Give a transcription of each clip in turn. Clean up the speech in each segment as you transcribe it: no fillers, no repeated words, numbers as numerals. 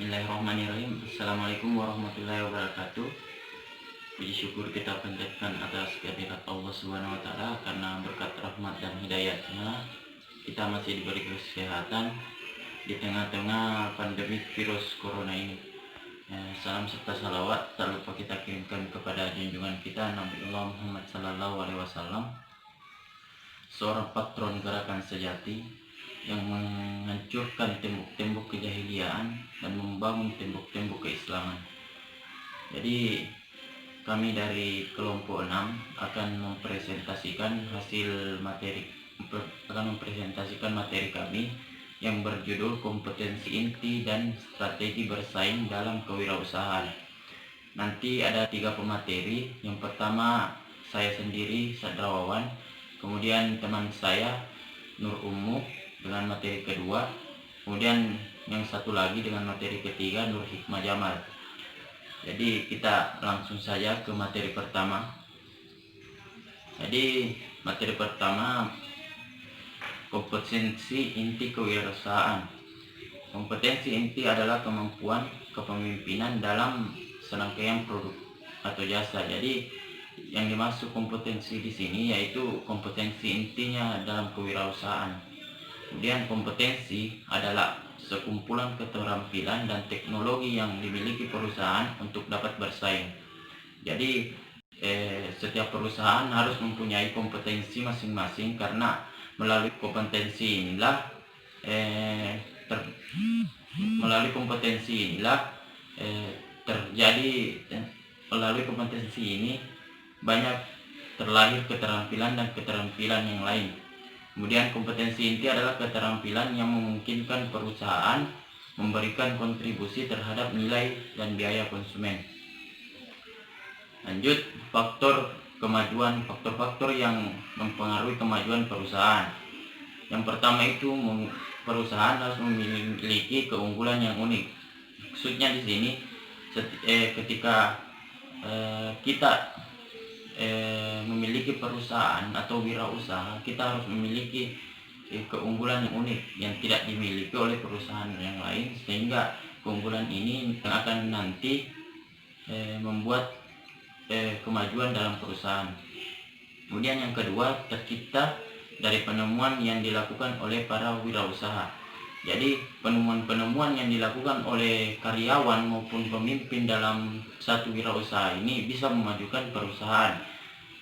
Bismillahirrahmanirrahim. Assalamualaikum warahmatullahi wabarakatuh. Puji syukur kita panjatkan atas kehadirat Allah Subhanahu wa taala karena berkat rahmat dan hidayatnya kita masih diberi kesehatan di tengah-tengah pandemi virus corona ini. Salam serta salawat tak lupa kita kirimkan kepada junjungan kita Nabi Allah Muhammad sallallahu alaihi wasallam, seorang patron gerakan sejati yang menghancurkan tembok-tembok kejahiliaan dan membangun tembok-tembok keislaman. Jadi kami dari kelompok 6 akan mempresentasikan materi kami yang berjudul kompetensi inti dan strategi bersaing dalam kewirausahaan. Nanti ada 3 pemateri. Yang pertama saya sendiri, Sadrawawan, kemudian teman saya Nur Ummu dengan materi kedua, kemudian yang satu lagi dengan materi ketiga Nur Hikmah Jamal. Jadi kita langsung saja ke materi pertama. Jadi materi pertama, kompetensi inti kewirausahaan. Kompetensi inti adalah kemampuan kepemimpinan dalam serangkaian produk atau jasa. Jadi yang dimaksud kompetensi di sini yaitu kompetensi intinya dalam kewirausahaan. Kemudian kompetensi adalah sekumpulan keterampilan dan teknologi yang dimiliki perusahaan untuk dapat bersaing. Jadi setiap perusahaan harus mempunyai kompetensi masing-masing karena melalui kompetensi inilah melalui kompetensi ini banyak terlahir keterampilan dan keterampilan yang lain. Kemudian kompetensi inti adalah keterampilan yang memungkinkan perusahaan memberikan kontribusi terhadap nilai dan biaya konsumen. Lanjut, faktor-faktor yang mempengaruhi kemajuan perusahaan. Yang pertama itu perusahaan harus memiliki keunggulan yang unik. Maksudnya di sini ketika kita memiliki perusahaan atau wirausaha, kita harus memiliki keunggulan yang unik yang tidak dimiliki oleh perusahaan yang lain, sehingga keunggulan ini akan nanti membuat kemajuan dalam perusahaan. Kemudian yang kedua, tercipta dari penemuan yang dilakukan oleh para wirausaha. Jadi penemuan-penemuan yang dilakukan oleh karyawan maupun pemimpin dalam satu wirausaha ini bisa memajukan perusahaan.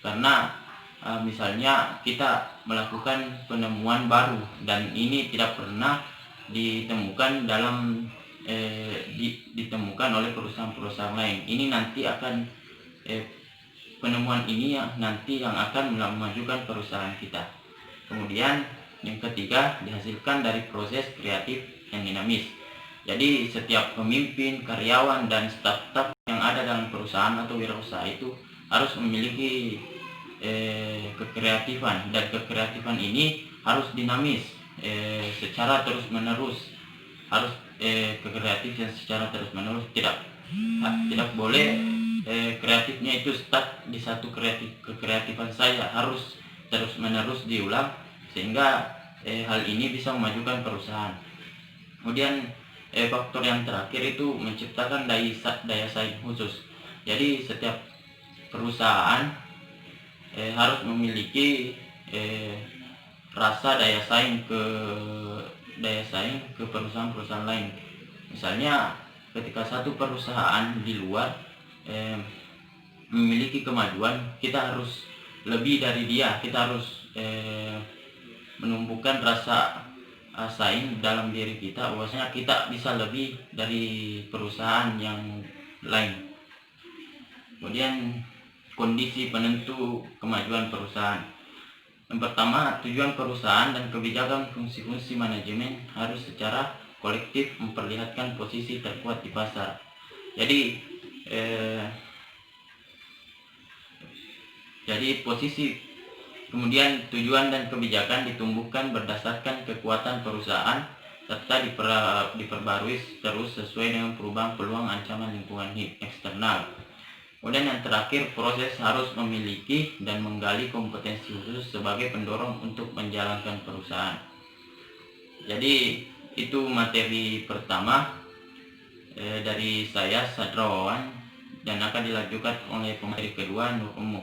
Karena misalnya kita melakukan penemuan baru dan ini tidak pernah ditemukan ditemukan oleh perusahaan-perusahaan lain. Ini nanti akan penemuan ini nanti yang akan memajukan perusahaan kita. Kemudian yang ketiga, dihasilkan dari proses kreatif yang dinamis. Jadi setiap pemimpin, karyawan, dan staf-staf yang ada dalam perusahaan atau wirausaha itu harus memiliki kekreatifan, dan kekreatifan ini harus dinamis secara terus-menerus. Harus kekreatif yang secara terus-menerus, tidak boleh kreatifnya itu stuck di satu kekreatifan saja, harus terus-menerus diulang sehingga hal ini bisa memajukan perusahaan. Kemudian faktor yang terakhir itu menciptakan daya saing khusus. Jadi setiap perusahaan harus memiliki rasa daya saing ke perusahaan-perusahaan lain. Misalnya ketika satu perusahaan di luar memiliki kemajuan, kita harus lebih dari dia. Kita harus menumbuhkan rasa saing dalam diri kita, bahwasanya kita bisa lebih dari perusahaan yang lain. Kemudian kondisi penentu kemajuan perusahaan. Yang pertama, tujuan perusahaan dan kebijakan fungsi-fungsi manajemen harus secara kolektif memperlihatkan posisi terkuat di pasar. Jadi kemudian tujuan dan kebijakan ditumbuhkan berdasarkan kekuatan perusahaan serta diperbarui terus sesuai dengan perubahan peluang ancaman lingkungan eksternal. Kemudian yang terakhir, proses harus memiliki dan menggali kompetensi khusus sebagai pendorong untuk menjalankan perusahaan. Jadi itu materi pertama. dari saya Sadrawan dan akan dilanjutkan oleh pemateri kedua Nur Ummu.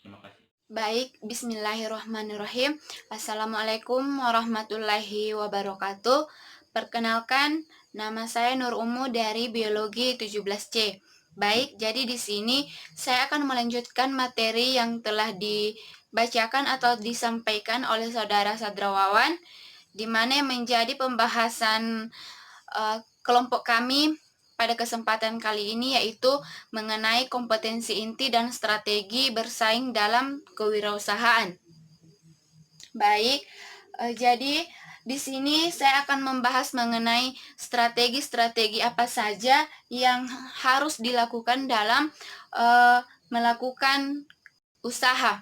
Terima kasih. Baik, bismillahirrahmanirrahim. Assalamualaikum warahmatullahi wabarakatuh. Perkenalkan, nama saya Nur Ummu dari Biologi 17C. Baik, jadi di sini saya akan melanjutkan materi yang telah dibacakan atau disampaikan oleh saudara Sadrawawan, di mana yang menjadi pembahasan kelompok kami pada kesempatan kali ini yaitu mengenai kompetensi inti dan strategi bersaing dalam kewirausahaan. Baik, jadi di sini saya akan membahas mengenai strategi-strategi apa saja yang harus dilakukan dalam melakukan usaha.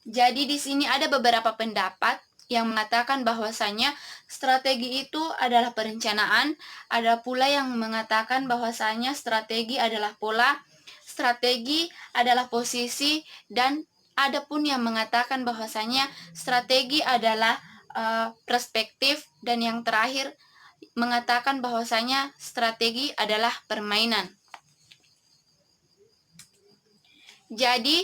Jadi di sini ada beberapa pendapat yang mengatakan bahwasanya strategi itu adalah perencanaan, ada pula yang mengatakan bahwasanya strategi adalah pola, strategi adalah posisi, dan ada pun yang mengatakan bahwasanya strategi adalah perspektif, dan yang terakhir mengatakan bahwasanya strategi adalah permainan. Jadi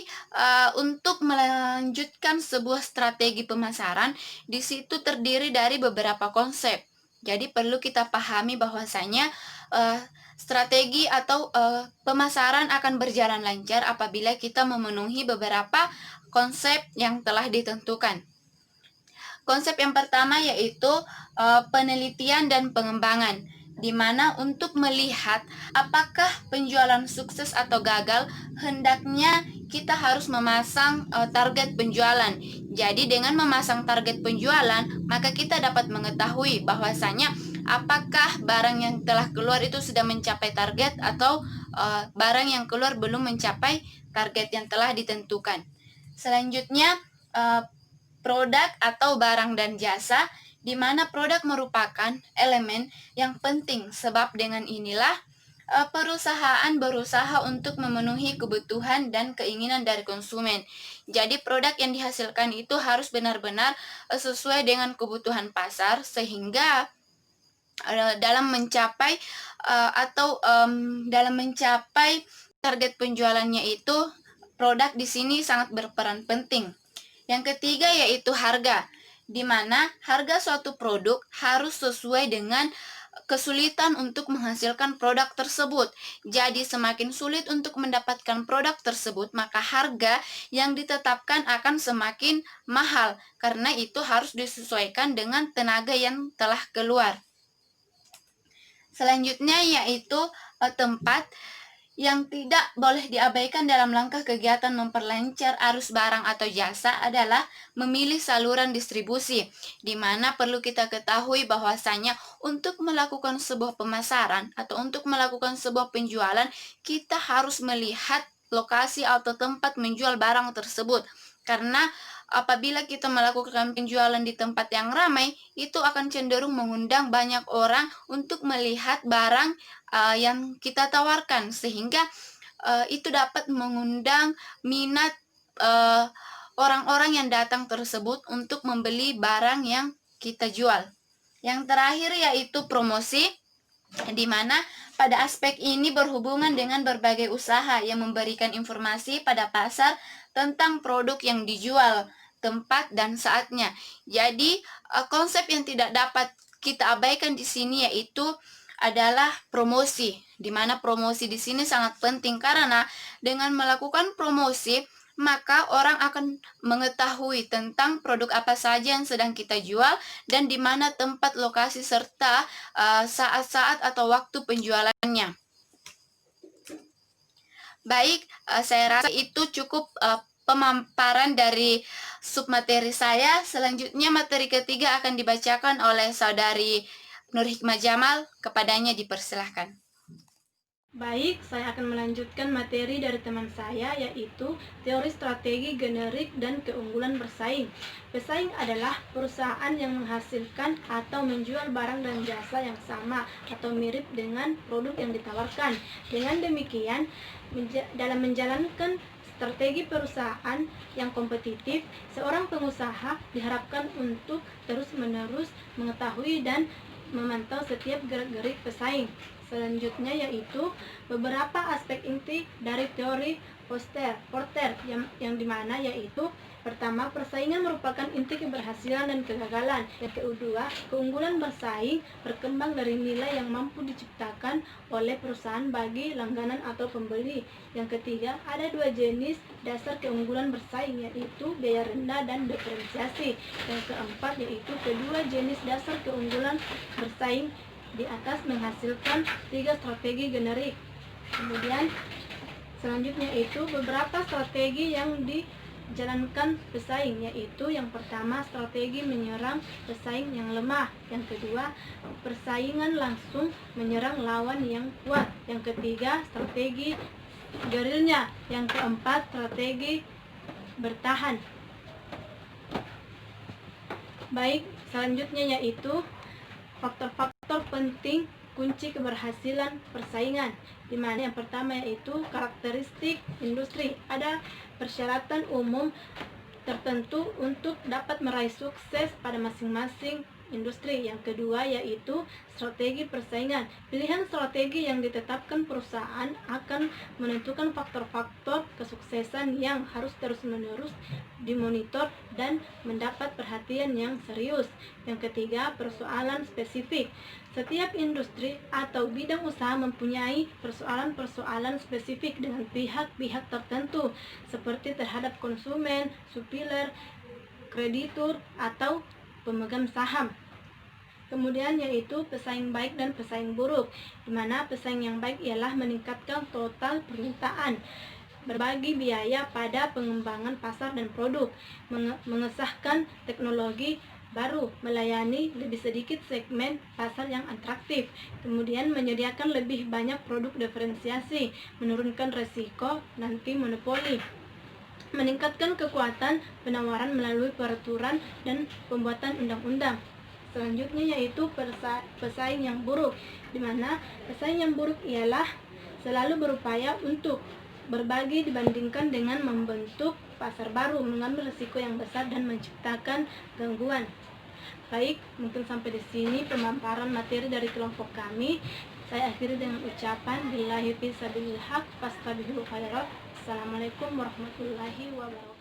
untuk melanjutkan sebuah strategi pemasaran, di situ terdiri dari beberapa konsep. Jadi perlu kita pahami bahwasanya strategi atau pemasaran akan berjalan lancar apabila kita memenuhi beberapa konsep yang telah ditentukan. Konsep yang pertama yaitu penelitian dan pengembangan, di mana untuk melihat apakah penjualan sukses atau gagal, hendaknya kita harus memasang target penjualan. Jadi dengan memasang target penjualan, maka kita dapat mengetahui bahwasanya apakah barang yang telah keluar itu sudah mencapai target atau barang yang keluar belum mencapai target yang telah ditentukan. Selanjutnya, produk atau barang dan jasa, di mana produk merupakan elemen yang penting sebab dengan inilah perusahaan berusaha untuk memenuhi kebutuhan dan keinginan dari konsumen. Jadi produk yang dihasilkan itu harus benar-benar sesuai dengan kebutuhan pasar, sehingga dalam mencapai dalam mencapai target penjualannya itu, produk di sini sangat berperan penting. Yang ketiga yaitu harga, di mana harga suatu produk harus sesuai dengan kesulitan untuk menghasilkan produk tersebut. Jadi semakin sulit untuk mendapatkan produk tersebut, maka harga yang ditetapkan akan semakin mahal, karena itu harus disesuaikan dengan tenaga yang telah keluar. Selanjutnya yaitu tempat. Yang tidak boleh diabaikan dalam langkah kegiatan memperlancar arus barang atau jasa adalah memilih saluran distribusi, di mana perlu kita ketahui bahwasanya untuk melakukan sebuah pemasaran atau untuk melakukan sebuah penjualan, kita harus melihat lokasi atau tempat menjual barang tersebut. Karena apabila kita melakukan penjualan di tempat yang ramai, itu akan cenderung mengundang banyak orang untuk melihat barang yang kita tawarkan, sehingga itu dapat mengundang minat orang-orang yang datang tersebut untuk membeli barang yang kita jual. Yang terakhir yaitu promosi, di mana pada aspek ini berhubungan dengan berbagai usaha yang memberikan informasi pada pasar tentang produk yang dijual, tempat dan saatnya. Jadi konsep yang tidak dapat kita abaikan di sini yaitu adalah promosi, di mana promosi di sini sangat penting, karena dengan melakukan promosi maka orang akan mengetahui tentang produk apa saja yang sedang kita jual dan di mana tempat, lokasi, serta saat-saat atau waktu penjualannya. Baik, saya rasa itu cukup pemaparan dari submateri saya. Selanjutnya materi ketiga akan dibacakan oleh saudari Nur Hikmah Jamal, kepadanya dipersilahkan. Baik, saya akan melanjutkan materi dari teman saya, yaitu teori strategi generik dan keunggulan bersaing. Pesaing adalah perusahaan yang menghasilkan atau menjual barang dan jasa yang sama atau mirip dengan produk yang ditawarkan. Dengan demikian, dalam menjalankan strategi perusahaan yang kompetitif, seorang pengusaha diharapkan untuk terus-menerus mengetahui dan memantau setiap gerak-gerik pesaing, selanjutnya yaitu beberapa aspek inti dari teori Porter yang dimana yaitu pertama, persaingan merupakan inti keberhasilan dan kegagalan. Yang kedua, keunggulan bersaing berkembang dari nilai yang mampu diciptakan oleh perusahaan bagi langganan atau pembeli. Yang ketiga, ada dua jenis dasar keunggulan bersaing yaitu biaya rendah dan diferensiasi. Yang keempat yaitu kedua jenis dasar keunggulan bersaing di atas menghasilkan 3 strategi generik. Kemudian selanjutnya itu beberapa strategi yang dijalankan pesaing, yaitu yang pertama strategi menyerang pesaing yang lemah, yang kedua persaingan langsung menyerang lawan yang kuat, yang ketiga strategi gerilya, yang keempat strategi bertahan. Baik, selanjutnya yaitu faktor-faktor penting kunci keberhasilan persaingan, di mana yang pertama yaitu karakteristik industri. Ada persyaratan umum tertentu untuk dapat meraih sukses pada masing-masing industri. Yang kedua yaitu strategi persaingan. Pilihan strategi yang ditetapkan perusahaan akan menentukan faktor-faktor kesuksesan yang harus terus-menerus dimonitor dan mendapat perhatian yang serius. Yang ketiga, persoalan spesifik. Setiap industri atau bidang usaha mempunyai persoalan-persoalan spesifik dengan pihak-pihak tertentu, seperti terhadap konsumen, supplier, kreditur, atau pemegang saham. Kemudian yaitu pesaing baik dan pesaing buruk, di mana pesaing yang baik ialah meningkatkan total permintaan, berbagi biaya pada pengembangan pasar dan produk, mengesahkan teknologi baru, melayani lebih sedikit segmen pasar yang atraktif, kemudian menyediakan lebih banyak produk diferensiasi, menurunkan resiko nanti monopoli, meningkatkan kekuatan penawaran melalui peraturan dan pembuatan undang-undang. Selanjutnya yaitu pesaing yang buruk, di mana pesaing yang buruk ialah selalu berupaya untuk berbagi dibandingkan dengan membentuk pasar baru, mengambil risiko yang besar dan menciptakan gangguan. Baik, mungkin sampai di sini pemaparan materi dari kelompok kami. Saya akhiri dengan ucapan billahi fisabilil haq fastabihul khairat. Assalamualaikum warahmatullahi wabarakatuh.